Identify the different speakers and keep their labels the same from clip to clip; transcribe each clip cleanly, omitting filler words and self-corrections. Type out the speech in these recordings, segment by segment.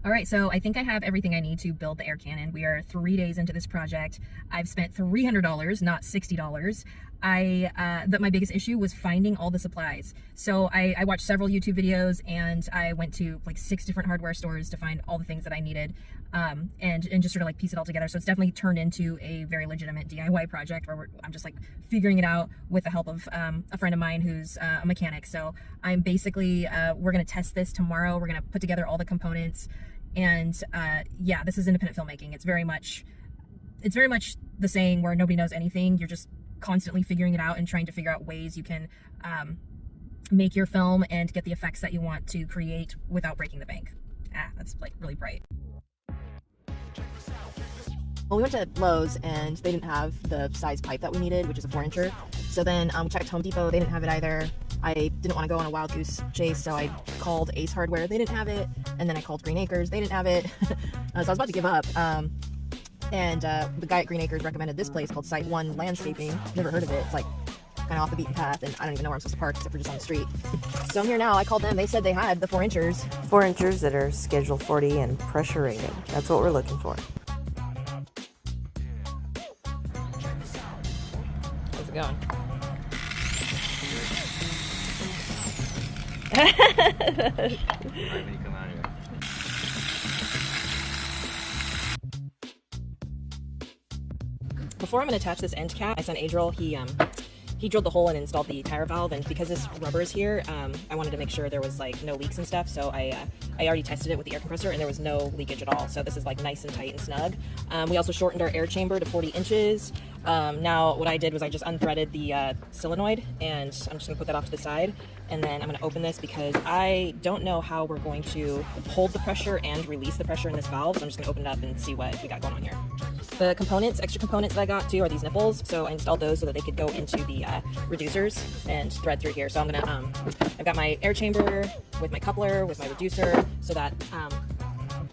Speaker 1: All right, so I think I have everything I need to build the air cannon. We are 3 days into this project. I've spent $300, not $60. But my biggest issue was finding all the supplies. So I watched several YouTube videos and I went to like 6 different hardware stores to find all the things that I needed, and just sort of like piece it all together. So it's definitely turned into a very legitimate DIY project where I'm just like figuring it out with the help of a friend of mine who's a mechanic. So I'm basically, we're gonna test this tomorrow. We're gonna put together all the components. And yeah, this is independent filmmaking. It's very much the saying where nobody knows anything. You're just constantly figuring it out and trying to figure out ways you can make your film and get the effects that you want to create without breaking the bank. That's like really bright. Well, we went to Lowe's and they didn't have the size pipe that we needed, which is a 4-incher. So then we checked Home Depot. They didn't have it either. I didn't want to go on a wild goose chase, so I called Ace Hardware. They didn't have it. And then I called Green Acres. They didn't have it. So I was about to give up. And the guy at Green Acres recommended this place called Site One Landscaping. Never heard of it. It's like kind of off the beaten path, and I don't even know where I'm supposed to park except for just on the street. So I'm here now. I called them. They said they had the 4-inchers.
Speaker 2: 4-inchers that are Schedule 40 and pressure rated. That's what we're looking for.
Speaker 1: How's it going?
Speaker 3: Alright, when you come out here.
Speaker 1: Before I'm going to attach this end cap, I sent Adriel. He drilled the hole and installed the tire valve, and because this rubber is here, I wanted to make sure there was like no leaks and stuff. So I already tested it with the air compressor and there was no leakage at all. So this is like nice and tight and snug. We also shortened our air chamber to 40 inches. Now what I did was I just unthreaded the solenoid, and I'm just gonna put that off to the side, and then I'm gonna open this because I don't know how we're going to hold the pressure and release the pressure in this valve. So I'm just gonna open it up and see what we got going on here. The components, extra components that I got too, are these nipples. So I installed those so that they could go into the reducers and thread through here. So I'm gonna, I've got my air chamber with my coupler, with my reducer, so that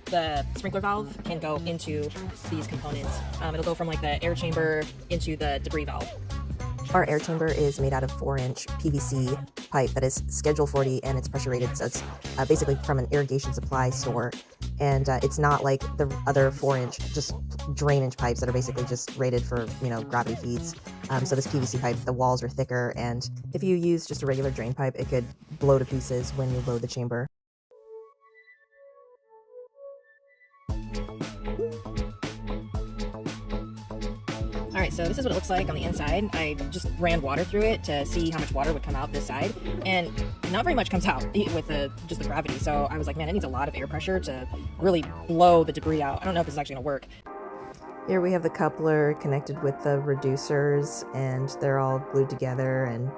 Speaker 1: the sprinkler valve can go into these components. It'll go from like the air chamber into the debris valve.
Speaker 2: Our air chamber is made out of 4-inch PVC pipe that is Schedule 40 and it's pressure rated, so it's basically from an irrigation supply store. And it's not like the other 4-inch just drainage pipes that are basically just rated for, you know, gravity feeds. So this PVC pipe, the walls are thicker, and if you use just a regular drain pipe, it could blow to pieces when you load the chamber.
Speaker 1: Alright, so this is what it looks like on the inside. I just ran water through it to see how much water would come out this side, and not very much comes out with just the gravity. So I was like, man, it needs a lot of air pressure to really blow the debris out. I don't know if this is actually going to work.
Speaker 2: Here we have the coupler connected with the reducers, and they're all glued together and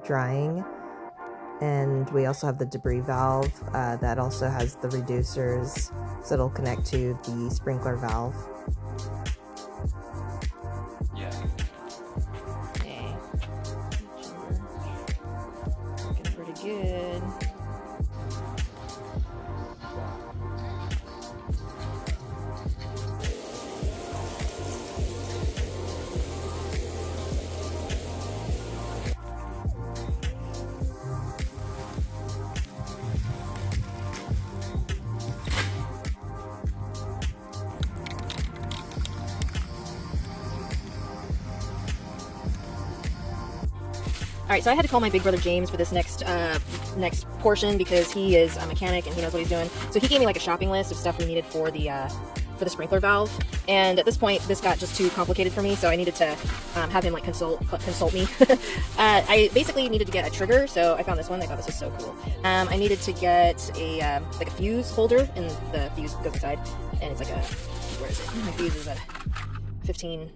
Speaker 2: drying. And we also have the debris valve that also has the reducers, so it'll connect to the sprinkler valve.
Speaker 3: Yeah.
Speaker 1: Okay. Looking pretty good. All right, so I had to call my big brother James for this next portion because he is a mechanic and he knows what he's doing. So he gave me like a shopping list of stuff we needed for the sprinkler valve. And at this point, this got just too complicated for me, so I needed to have him like consult me. I basically needed to get a trigger, so I found this one. I thought this was so cool. I needed to get a like a fuse holder, and the fuse goes inside, and it's like a, where is it? My fuse is a 15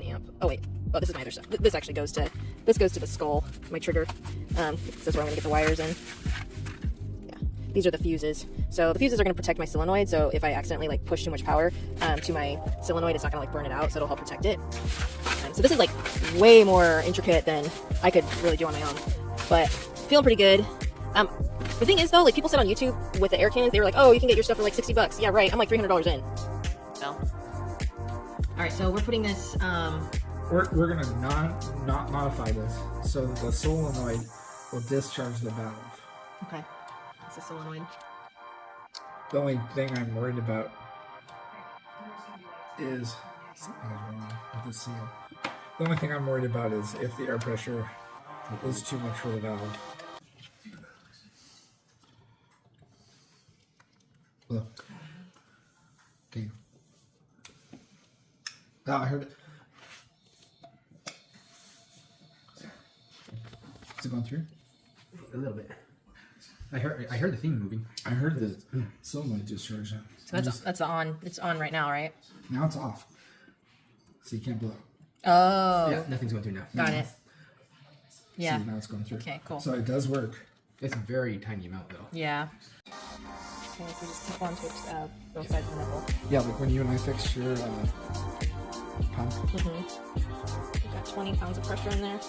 Speaker 1: amp. Oh wait. Oh, this is my other stuff. This actually goes to the skull, my trigger. This is where I'm gonna get the wires in. Yeah, these are the fuses. So the fuses are gonna protect my solenoid. So if I accidentally like push too much power to my solenoid, it's not gonna like burn it out. So it'll help protect it. So this is like way more intricate than I could really do on my own, but feeling pretty good. The thing is though, like people said on YouTube with the air cannons, they were like, oh, you can get your stuff for like $60. Yeah, right. I'm like $300 in. So, all right. So we're putting this.
Speaker 4: We're gonna not modify this so that the solenoid will discharge the valve.
Speaker 1: Okay, it's a solenoid.
Speaker 4: The only thing I'm worried about is something is wrong with the seal. The only thing I'm worried about is if the air pressure is too much for the valve. Look. Okay. Oh, I heard it. Is it going through?
Speaker 5: A little bit. I heard the thing moving.
Speaker 4: I heard the solenoid discharge.
Speaker 1: So that's on. It's on right now, right?
Speaker 4: Now it's off. So you can't blow.
Speaker 1: Oh.
Speaker 5: Yeah, nothing's going through now.
Speaker 1: Got it. Yeah.
Speaker 4: See, now it's going through.
Speaker 1: Okay, cool.
Speaker 4: So it does work.
Speaker 5: It's a very tiny amount though.
Speaker 1: Yeah. Okay, so just clip onto both sides of the nipple.
Speaker 4: Yeah, like when you and I fixed your pump.
Speaker 1: We've got 20 pounds of pressure in there.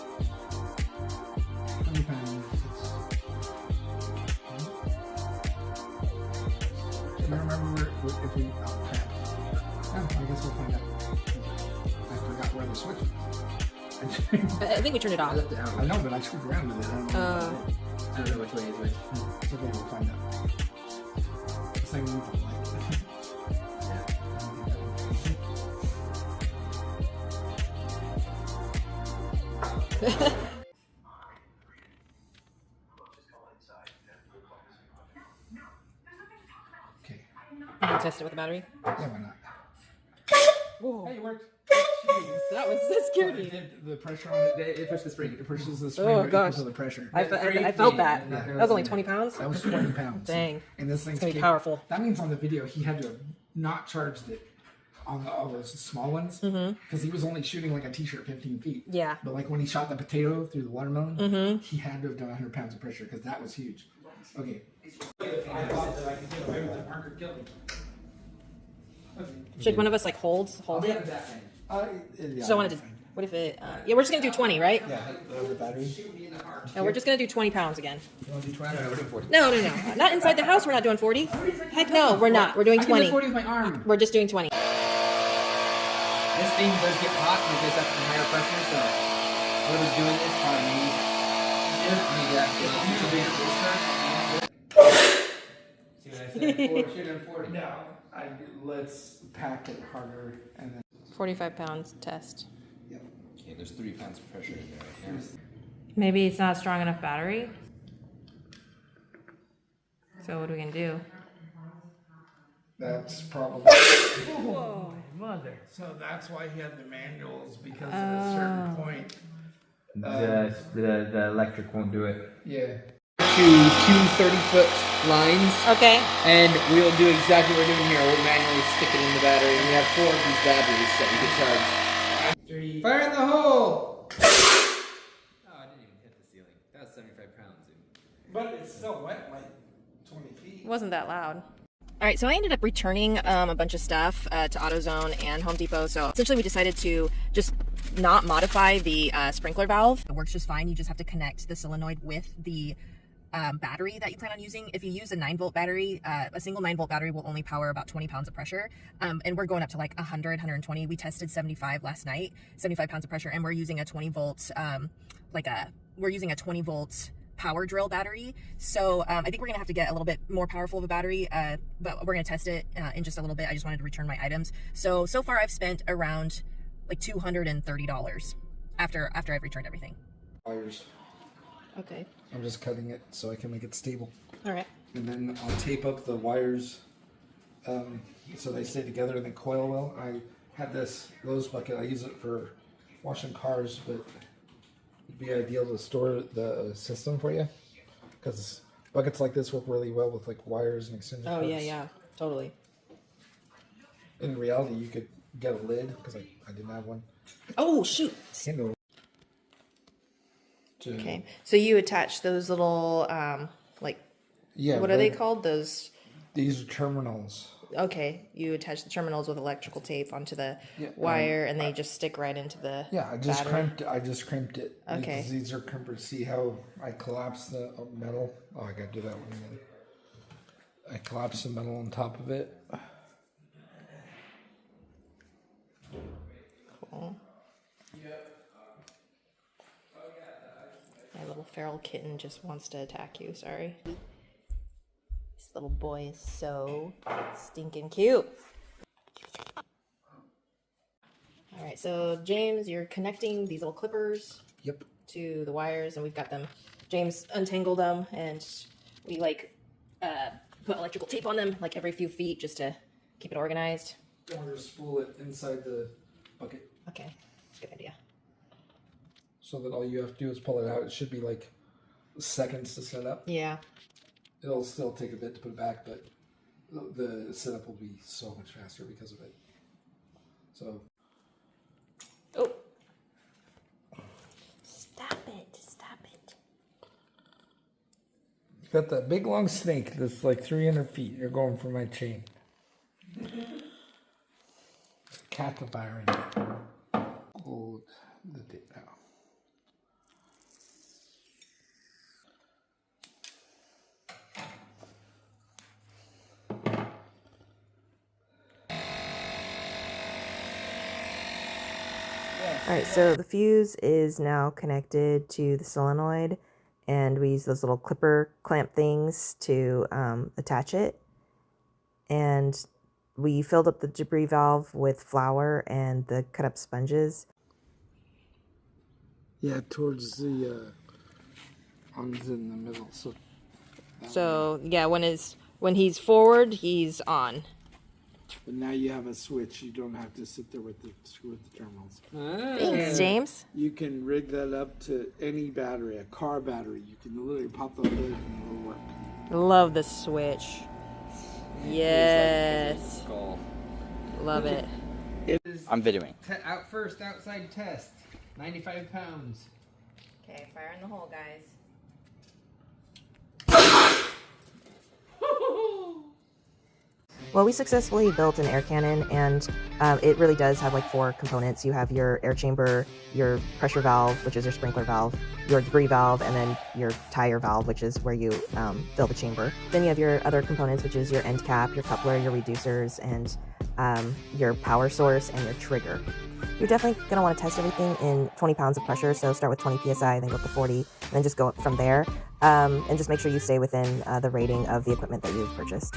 Speaker 4: 20 pounds. Do you remember if we... Oh, crap. Oh, I guess we'll find out. I forgot where the switch was.
Speaker 1: I think we turned it off.
Speaker 5: I left it out.
Speaker 4: I know, but I screwed around with it. I don't know.
Speaker 5: I don't know which way is which.
Speaker 4: It's okay, we'll find out. It's like we need the light. Okay.
Speaker 1: You can test it with the battery.
Speaker 4: Yeah, why not?
Speaker 1: Whoa.
Speaker 4: Hey, it worked.
Speaker 1: That scared me.
Speaker 4: The pressure on it,
Speaker 5: It pushed the spring.
Speaker 4: it pushes the spring
Speaker 1: Oh,
Speaker 4: equal
Speaker 1: gosh.
Speaker 4: to the pressure.
Speaker 1: I felt that. That was only 20 pounds.
Speaker 4: That was 20 pounds.
Speaker 1: Dang.
Speaker 4: And this thing's
Speaker 1: It's gonna be powerful.
Speaker 4: That means on the video he had to have not charged it on all those small ones because he was only shooting like a t-shirt 15 feet.
Speaker 1: Yeah.
Speaker 4: But like when he shot the potato through the watermelon, he had to have done 100 pounds of pressure because that was huge. Okay. I thought that I could get away with it. Marker killed me.
Speaker 1: Should one of us like hold it?
Speaker 4: Yeah,
Speaker 1: So I wanted to. What if it? Yeah, we're just gonna do 20, right?
Speaker 4: Yeah, the battery.
Speaker 1: No, we're just gonna do 20 pounds again.
Speaker 4: You want to do 20?
Speaker 5: No, we're doing 40.
Speaker 1: No. Not inside the house. We're not doing 40. Heck no, we're not. We're doing
Speaker 5: I can do
Speaker 1: 20.
Speaker 5: 40 with my arm.
Speaker 1: We're just doing 20.
Speaker 5: This thing does get hot when it gets up to higher pressure, so whoever's doing this probably needs. See what I said? 40.
Speaker 4: No, let's pack it harder and then.
Speaker 1: 45 pounds test.
Speaker 4: Yep.
Speaker 3: Okay, there's 3 pounds of pressure in there right now.
Speaker 1: Maybe it's not a strong enough battery. So what are we gonna do?
Speaker 4: That's probably.
Speaker 1: Whoa, mother.
Speaker 4: So that's why he had the manuals because at a certain point.
Speaker 3: The electric won't do it.
Speaker 4: Yeah.
Speaker 5: Choose 2 30-foot lines,
Speaker 1: Okay.
Speaker 5: and we'll do exactly what we're doing here. We'll manually stick it in the battery, and we have 4 of these batteries that you can charge. Fire in the hole!
Speaker 3: Oh, I didn't even hit the ceiling. That was 75 pounds, dude.
Speaker 4: But it's still wet, like 20 feet.
Speaker 1: It wasn't that loud. All right, so I ended up returning a bunch of stuff to AutoZone and Home Depot. So essentially we decided to just not modify the sprinkler valve. It works just fine. You just have to connect the solenoid with the battery that you plan on using. If you use a 9-volt battery, a single 9-volt battery will only power about 20 pounds of pressure. And we're going up to like 100, 120. We tested 75 last night, 75 pounds of pressure, and we're using a 20 volt, we're using a 20 volt power drill battery. So I think we're gonna have to get a little bit more powerful of a battery, but we're gonna test it in just a little bit. I just wanted to return my items. So far I've spent around like $230 after I've returned everything.
Speaker 4: Wires.
Speaker 1: Okay.
Speaker 4: I'm just cutting it so I can make it stable.
Speaker 1: All right.
Speaker 4: And then I'll tape up the wires so they stay together and they coil well. I had this rose bucket. I use it for washing cars, but it'd be ideal to store the system for you because buckets like this work really well with like wires and extended
Speaker 1: Oh
Speaker 4: cords.
Speaker 1: yeah, totally.
Speaker 4: In reality, you could get a lid because I didn't have one.
Speaker 1: Oh shoot.
Speaker 4: Handle.
Speaker 6: Okay, so you attach those little,
Speaker 4: Yeah.
Speaker 6: what are they called? Those,
Speaker 4: These are terminals.
Speaker 6: okay, you attach the terminals with electrical tape onto the
Speaker 4: Yeah,
Speaker 6: wire and they just stick right into the
Speaker 4: Yeah, I just
Speaker 6: battery.
Speaker 4: crimped it.
Speaker 6: Okay.
Speaker 4: Because these are crimpers. See how I collapse the metal? Oh, I gotta do that one again. I collapse the metal on top of it.
Speaker 6: Cool. My little feral kitten just wants to attack you, sorry. little boy is so stinking cute.
Speaker 1: All right, so James, you're connecting these little clippers
Speaker 4: Yep.
Speaker 1: to the wires, and we've got them. James untangled them, and we like put electrical tape on them like every few feet just to keep it organized.
Speaker 4: Then we're gonna spool it inside the bucket
Speaker 1: Okay, good idea.
Speaker 4: so that all you have to do is pull it out. It should be like seconds to set up.
Speaker 1: Yeah.
Speaker 4: It'll still take a bit to put it back, but the setup will be so much faster because of it. So
Speaker 1: Oh.
Speaker 6: Stop it. Stop it.
Speaker 7: Got that big long snake that's like 300 feet. You're going for my chain. Cat the fire in it. Hold the tape now.
Speaker 2: All right, so the fuse is now connected to the solenoid, and we use those little clipper clamp things to attach it. And we filled up the debris valve with flour and the cut up sponges.
Speaker 7: Yeah, towards the arms in the middle.
Speaker 6: So yeah, when he's forward, he's on.
Speaker 7: But now you have a switch. You don't have to sit there with the terminals.
Speaker 6: Thanks, James.
Speaker 7: You can rig that up to any battery, a car battery. You can literally pop the hood and it'll work.
Speaker 6: Love the switch. Yes.
Speaker 3: Skull.
Speaker 6: Love it.
Speaker 5: I'm videoing. Out first outside test. 95 pounds.
Speaker 6: Okay, fire in the hole, guys.
Speaker 2: Well, we successfully built an air cannon, and it really does have like 4 components. You have your air chamber, your pressure valve, which is your sprinkler valve, your debris valve, and then your tire valve, which is where you fill the chamber. Then you have your other components, which is your end cap, your coupler, your reducers, and your power source, and your trigger. You're definitely going to want to test everything in 20 pounds of pressure, so start with 20 psi, then go up to 40, and then just go up from there, and just make sure you stay within the rating of the equipment that you've purchased.